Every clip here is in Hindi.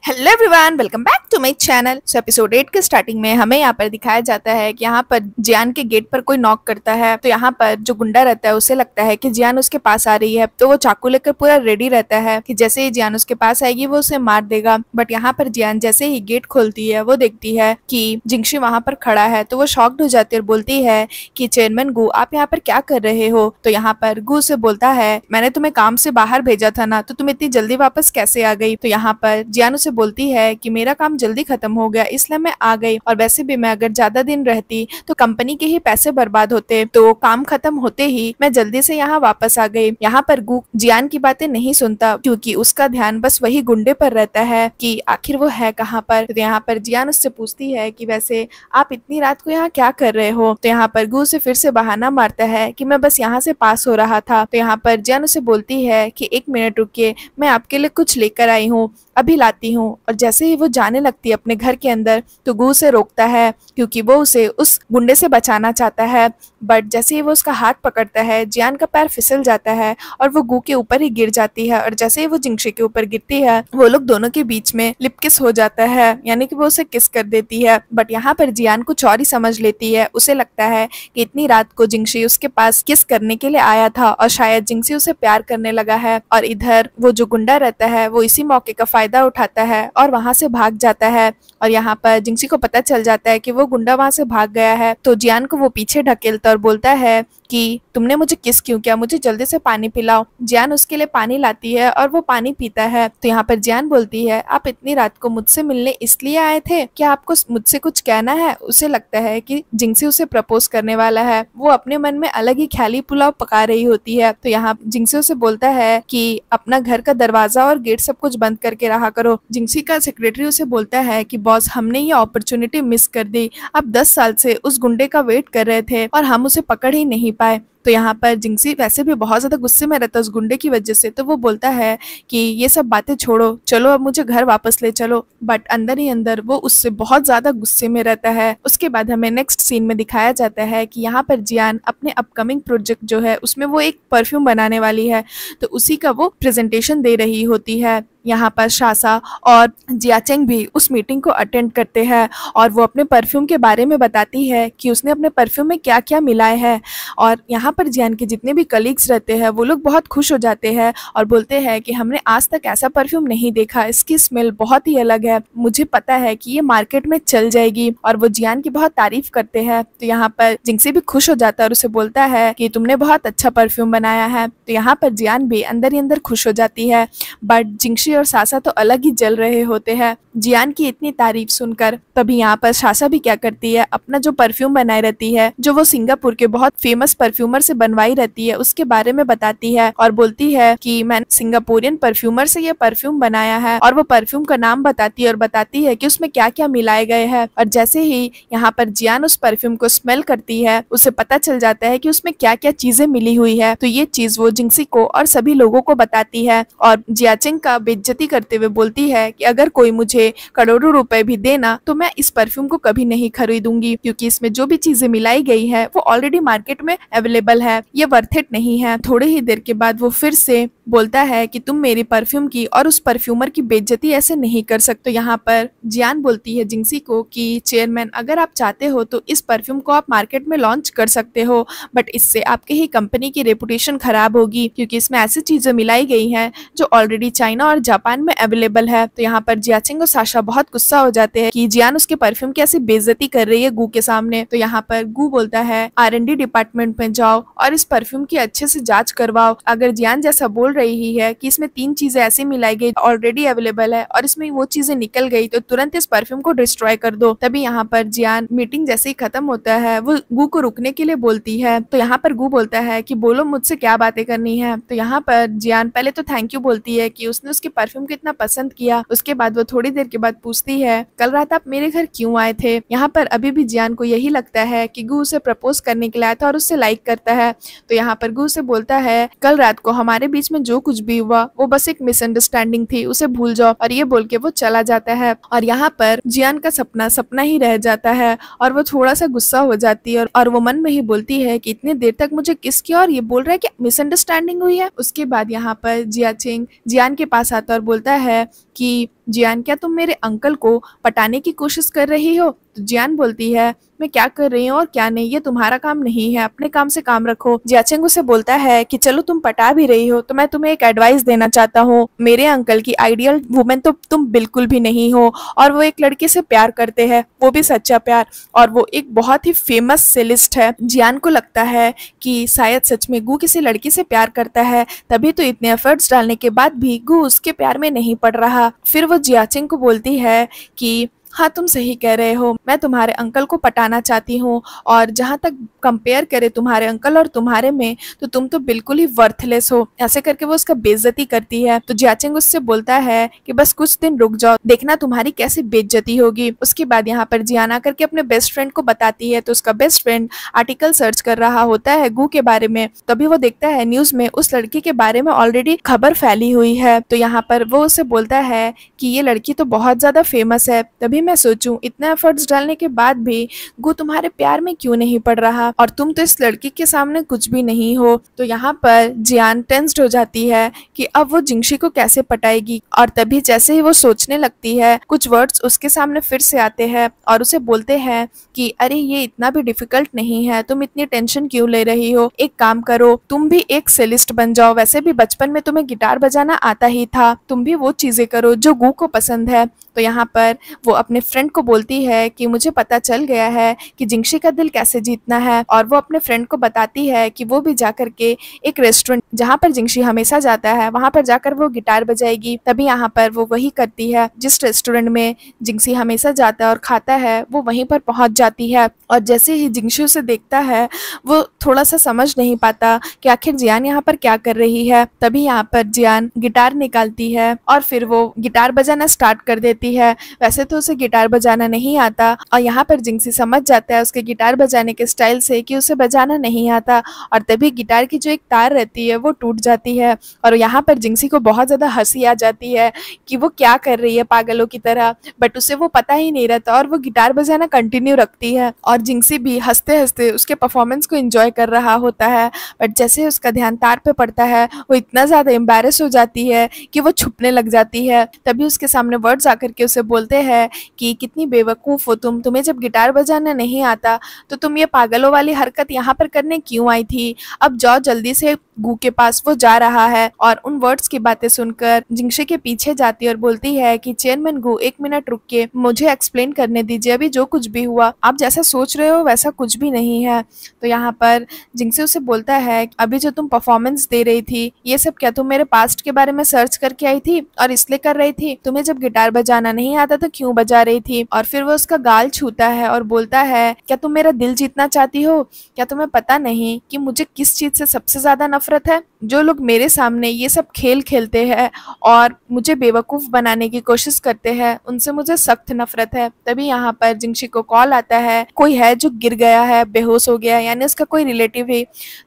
Hello everyone, welcome back to my channel. So episode 8 के स्टार्टिंग में हमें यहाँ पर दिखाया जाता है कि यहाँ पर जियान के गेट पर कोई नॉक करता है। तो यहाँ पर जो गुंडा रहता है उसे लगता है कि जियान उसके पास आ रही है, तो वो चाकू लेकर पूरा रेडी रहता है कि जैसे ही जियान उसके पास आएगी वो उसे मार देगा। बट यहाँ पर जियान जैसे ही गेट खोलती है वो देखती है कि जिंगशी वहाँ पर खड़ा है, तो वो शॉक्ड हो जाती है और बोलती है कि चेयरमैन गु, आप यहाँ पर क्या कर रहे हो। तो यहाँ पर गु से बोलता है, मैंने तुम्हें काम से बाहर भेजा था ना, तो तुम इतनी जल्दी वापस कैसे आ गई। तो यहाँ पर जियान उसे बोलती है कि मेरा काम जल्दी खत्म हो गया इसलिए मैं आ गई, और वैसे भी मैं अगर ज्यादा दिन रहती तो कंपनी के ही पैसे बर्बाद होते, तो काम खत्म होते ही मैं जल्दी से यहाँ वापस आ गई। यहाँ पर गु जियान की बातें नहीं सुनता क्योंकि उसका ध्यान बस वही गुंडे पर रहता है कि आखिर वो है कहाँ पर। तो यहाँ पर जियान उससे पूछती है कि वैसे आप इतनी रात को यहाँ क्या कर रहे हो। तो यहाँ पर गु उसे फिर से बहाना मारता है कि मैं बस यहाँ से पास हो रहा था। तो यहाँ पर जियान उसे बोलती है कि 1 मिनट रुकिए, मैं आपके लिए कुछ लेकर आई हूँ, अभी लाती हूँ। और जैसे ही वो जाने लगती है अपने घर के अंदर तो गु उसे रोकता है क्योंकि वो उसे उस गुंडे से बचाना चाहता है। बट जैसे ही वो उसका हाथ पकड़ता है जियान का पैर फिसल जाता है और वो गु के ऊपर ही गिर जाती है। और जैसे ही वो जिंगशी के ऊपर गिरती है वो लोग दोनों के बीच में लिप किस हो जाता है, यानी कि वो उसे किस कर देती है। बट यहाँ पर जियान कुछ और ही समझ लेती है। उसे लगता है कि इतनी रात को जिंगशी उसके पास किस करने के लिए आया था और शायद जिंगशी उसे प्यार करने लगा है। और इधर वो जो गुंडा रहता है वो इसी मौके का फायदा उठाता है और वहां से भाग जाता है। और यहाँ पर जिंगशी को पता चल जाता है कि वो गुंडा वहां से भाग गया है, तो जियान को वो पीछे ढकेलता और बोलता है कि तुमने मुझे किस क्यों किया, मुझे जल्दी से पानी पिलाओ। जियान उसके लिए पानी लाती है और वो पानी पीता है। तो यहाँ पर जियान बोलती है, आप इतनी रात को मुझसे मिलने इसलिए आए थे, क्या आपको मुझसे कुछ कहना है। उसे लगता है कि जिंगसी उसे प्रपोज करने वाला है। वो अपने मन में अलग ही ख्याली पुलाव पका रही होती है। तो यहाँ जिंगसी उसे बोलता है कि अपना घर का दरवाजा और गेट सब कुछ बंद करके रहा करो। जिंगसी का सेक्रेटरी उसे बोलता है कि बॉस, हमने ये अपॉर्चुनिटी मिस कर दी, अब 10 साल से उस गुंडे का वेट कर रहे थे और हम उसे पकड़ ही नहीं पाए। तो यहाँ पर जिंगसी वैसे भी बहुत ज्यादा गुस्से में रहता है उस गुंडे की वजह से, तो वो बोलता है कि ये सब बातें छोड़ो, चलो अब मुझे घर वापस ले चलो। बट अंदर ही अंदर वो उससे बहुत ज्यादा गुस्से में रहता है। उसके बाद हमें नेक्स्ट सीन में दिखाया जाता है कि यहाँ पर जियान अपने अपकमिंग प्रोजेक्ट जो है उसमें वो एक परफ्यूम बनाने वाली है, तो उसी का वो प्रेजेंटेशन दे रही होती है। यहाँ पर शासा और जियाचेंग भी उस मीटिंग को अटेंड करते हैं और वो अपने परफ्यूम के बारे में बताती है कि उसने अपने परफ्यूम में क्या क्या मिलाया है। और यहाँ पर जियान के जितने भी कलीग्स रहते हैं वो लोग बहुत खुश हो जाते हैं और बोलते हैं कि हमने आज तक ऐसा परफ्यूम नहीं देखा, इसकी स्मेल बहुत ही अलग है, मुझे पता है कि ये मार्केट में चल जाएगी। और वो जियान की बहुत तारीफ करते हैं। तो यहाँ पर जिंगसी भी खुश हो जाता है और उसे बोलता है कि तुमने बहुत अच्छा परफ्यूम बनाया है। तो यहाँ पर जियान भी अंदर ही अंदर खुश हो जाती है। बट जिंगशी और सासा तो अलग ही जल रहे होते हैं जियान की इतनी तारीफ सुनकर। तभी यहाँ पर सासा भी क्या करती है, अपना जो परफ्यूम बनाई रहती है, जो वो सिंगापुर के बहुत फेमस परफ्यूमर से बनवाई रहती है, उसके बारे में बताती है और बोलती है कि मैंने सिंगापुरियन परफ्यूमर से ये परफ्यूम बनाया है। और वो परफ्यूम का नाम बताती है और बताती है कि उसमें क्या क्या मिलाए गए हैं। और जैसे ही यहाँ पर जियान उस परफ्यूम को स्मेल करती है उसे पता चल जाता है कि उसमें क्या क्या चीजें मिली हुई है। तो ये चीज वो जिंगसी को और सभी लोगों को बताती है और जियाचेंग का बेइज्जती करते हुए बोलती है कि अगर कोई मुझे करोड़ों रुपए भी देना तो मैं इस परफ्यूम को कभी नहीं खरीदूंगी, क्योंकि इसमें जो भी चीजें मिलाई गई है वो ऑलरेडी मार्केट में अवेलेबल है, ये वर्थ इट नहीं है। थोड़ी ही देर के बाद वो फिर से बोलता है कि तुम मेरी परफ्यूम की और उस परफ्यूमर की बेइज्जती ऐसे नहीं कर सकते। यहाँ पर जियान बोलती है जिंगसी को कि चेयरमैन, अगर आप चाहते हो तो इस परफ्यूम को आप मार्केट में लॉन्च कर सकते हो, बट इससे आपके ही कंपनी की रेपुटेशन खराब होगी, क्योंकि इसमें ऐसी चीजें मिलाई गई हैं जो ऑलरेडी चाइना और जापान में अवेलेबल है। तो यहाँ पर जियाचेंग और साशा बहुत गुस्सा हो जाते हैं कि जियान उसके परफ्यूम की ऐसी बेइज्जती कर रही है गु के सामने। तो यहाँ पर गु बोलता है, R&D डिपार्टमेंट में जाओ और इस परफ्यूम की अच्छे से जांच करवाओ। अगर जियान जैसा बोल रही है कि इसमें 3 चीजें ऐसी मिलाई गई ऑलरेडी अवेलेबल है और इसमें वो चीजें निकल गई, तो तुरंत इस परफ्यूम को डिस्ट्रॉय कर दो। तभी यहाँ पर जियान मीटिंग जैसे ही खत्म होता है वो गु को रुकने के लिए बोलती है। तो यहाँ पर गु बोलता है कि बोलो मुझसे क्या बातें करनी है। तो यहाँ पर जियान पहले तो थैंक यू बोलती है कि उसने उसके परफ्यूम को इतना पसंद किया। उसके बाद वो थोड़ी देर के बाद पूछती है, कल रात आप मेरे घर क्यों आए थे। यहाँ पर अभी भी जियान को यही लगता है कि गु उसे प्रपोज करने के लिए आया था और उससे लाइक करता है। तो यहाँ पर गु से बोलता है, कल रात को हमारे बीच में जो कुछ भी हुआ वो बस एक मिसअंडरस्टैंडिंग थी, उसे भूल जाओ। और ये बोल के वो चला जाता है और यहाँ पर जियान का सपना सपना ही रह जाता है और वो थोड़ा सा गुस्सा हो जाती है और वो मन में ही बोलती है कि इतनी देर तक मुझे किस किया और ये बोल रहा है कि मिसअंडरस्टैंडिंग हुई है। उसके बाद यहाँ पर जियाचेंग जियान के पास आता और बोलता है कि जियान, क्या तुम मेरे अंकल को पटाने की कोशिश कर रही हो? तो जियान बोलती है, मैं क्या कर रही हूँ और क्या नहीं, ये तुम्हारा काम नहीं है, अपने काम से काम रखो। जियाचेंग उसे बोलता है कि चलो तुम पटा भी रही हो तो मैं तुम्हें एक एडवाइस देना चाहता हूँ। मेरे अंकल की आइडियल वुमेन तो तुम बिल्कुल भी नहीं हो, और वो एक लड़के से प्यार करते हैं, वो भी सच्चा प्यार, और वो एक बहुत ही फेमस सेलिस्ट है। जियान को लगता है कि शायद सच में गू किसी लड़की से प्यार करता है, तभी तो इतने एफर्ट्स डालने के बाद भी गू उसके प्यार में नहीं पड़ रहा। फिर वो जियाचेंग को बोलती है कि हाँ, तुम सही कह रहे हो, मैं तुम्हारे अंकल को पटाना चाहती हूँ, और जहाँ तक कंपेयर करे तुम्हारे अंकल और तुम्हारे में, तो तुम तो बिल्कुल ही वर्थलेस हो। ऐसे करके वो उसका बेइज्जती करती है। तो जियाचेंग उससे बोलता है कि बस कुछ दिन रुक जाओ, देखना तुम्हारी कैसी बेइज्जती होगी। उसके बाद यहाँ पर जियान आकर के अपने बेस्ट फ्रेंड को बताती है, तो उसका बेस्ट फ्रेंड आर्टिकल सर्च कर रहा होता है गू के बारे में। तभी वो देखता है न्यूज में उस लड़की के बारे में ऑलरेडी खबर फैली हुई है। तो यहाँ पर वो उसे बोलता है कि ये लड़की तो बहुत ज्यादा फेमस है। तभी मैं सोचूं, इतना एफर्ट्स डालने के बाद भी गू तुम्हारे प्यार में क्यों नहीं पड़ रहा, और तुम तो इस लड़की के सामने कुछ भी नहीं हो। तो यहाँ पर जियान टेंस्ड हो जाती है कि अब वो जिंगशी को कैसे पटाएगी, और तभी जैसे ही वो सोचने लगती है, कुछ वर्ड्स उसके सामने फिर से आते हैं और उसे बोलते हैं कि अरे ये इतना भी डिफिकल्ट नहीं है, तुम इतनी टेंशन क्यों ले रही हो, एक काम करो, तुम भी एक सेलिस्ट बन जाओ, वैसे भी बचपन में तुम्हें गिटार बजाना आता ही था, तुम भी वो चीजें करो जो गू को पसंद है। तो यहाँ पर वो अपने फ्रेंड को बोलती है कि मुझे पता चल गया है कि जिंगशी का दिल कैसे जीतना है, और वो अपने फ्रेंड को बताती है कि वो भी जाकर के एक रेस्टोरेंट जहाँ पर जिंगशी हमेशा जाता है वहां पर जाकर वो गिटार बजाएगी। तभी यहाँ पर वो वही करती है, जिस रेस्टोरेंट में जिंगशी हमेशा जाता है और खाता है, वो वहीं पर पहुंच जाती है। और जैसे ही जिंगशी उसे देखता है, वो थोड़ा सा समझ नहीं पाता कि आखिर जियान यहाँ पर क्या कर रही है। तभी यहाँ पर जियान गिटार निकालती है और फिर वो गिटार बजाना स्टार्ट कर देती है। वैसे तो उसे गिटार बजाना नहीं आता, और यहाँ पर जिंगसी समझ जाता है उसके गिटार बजाने के स्टाइल से कि उसे बजाना नहीं आता, और तभी गिटार की जो एक तार रहती है वो टूट जाती है। और यहाँ पर जिंगसी को बहुत ज्यादा हंसी आ जाती है कि वो क्या कर रही है पागलों की तरह, बट उसे वो पता ही नहीं रहता और वो गिटार बजाना कंटिन्यू रखती है। और जिंगसी भी हंसते हंसते उसके परफॉर्मेंस को एंजॉय कर रहा होता है, बट जैसे ही उसका ध्यान तार पे पड़ता है, वो इतना ज्यादा एम्बैरेस हो जाती है कि वो छुपने लग जाती है। तभी उसके सामने वर्ड्स आकर के उसे बोलते हैं कि कितनी बेवकूफ हो तुम, तुम्हें जब गिटार बजाना नहीं आता तो तुम ये पागलों वाली हरकत यहाँ पर करने क्यों आई थी, अब जाओ जल्दी से गू के पास, वो जा रहा है। और उन वर्ड्स की बातें सुनकर जिंगशी के पीछे जाती है और बोलती है कि चेयरमैन गू, एक मिनट रुक के मुझे एक्सप्लेन करने दीजिए, अभी जो कुछ भी हुआ आप जैसा सोच रहे हो वैसा कुछ भी नहीं है। तो यहाँ पर जिंगशी उसे बोलता है अभी जो तुम परफॉर्मेंस दे रही थी, ये सब क्या तुम मेरे पास्ट के बारे में सर्च करके आई थी और इसलिए कर रही थी, तुम्हें जब गिटार बजाना नहीं आता तो क्यों बजा रही थी। और फिर वो उसका गाल छूता है और बोलता है क्या तुम मेरा दिल जीतना चाहती हो, क्या तुम्हें पता नहीं कि मुझे किस चीज से सबसे ज्यादा नफरत है, जो लोग मेरे सामने ये सब खेल खेलते हैं और मुझे बेवकूफ बनाने की कोशिश करते हैं, उनसे मुझे सख्त नफरत है। तभी यहाँ पर जिंगशी को कॉल आता है, कोई है जो गिर गया है, बेहोश हो गया है, यानी उसका कोई रिलेटिव है।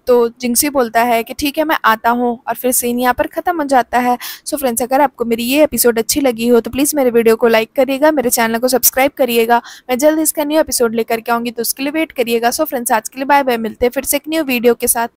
तो जिंगशी बोलता है कि ठीक है मैं आता हूँ, और फिर सीन यहाँ पर खत्म हो जाता है। सो फ्रेंड्स, अगर आपको मेरी ये एपिसोड अच्छी लगी हो तो प्लीज मेरे वीडियो को लाइक करिएगा, मेरे चैनल को सब्सक्राइब करिएगा। मैं जल्द इसका न्यू एपिसोड लेकर के आऊंगी, तो उसके लिए वेट करिएगा। सो फ्रेंड्स, आज के लिए बाय बाय, मिलते हैं फिर से एक न्यू वीडियो के साथ।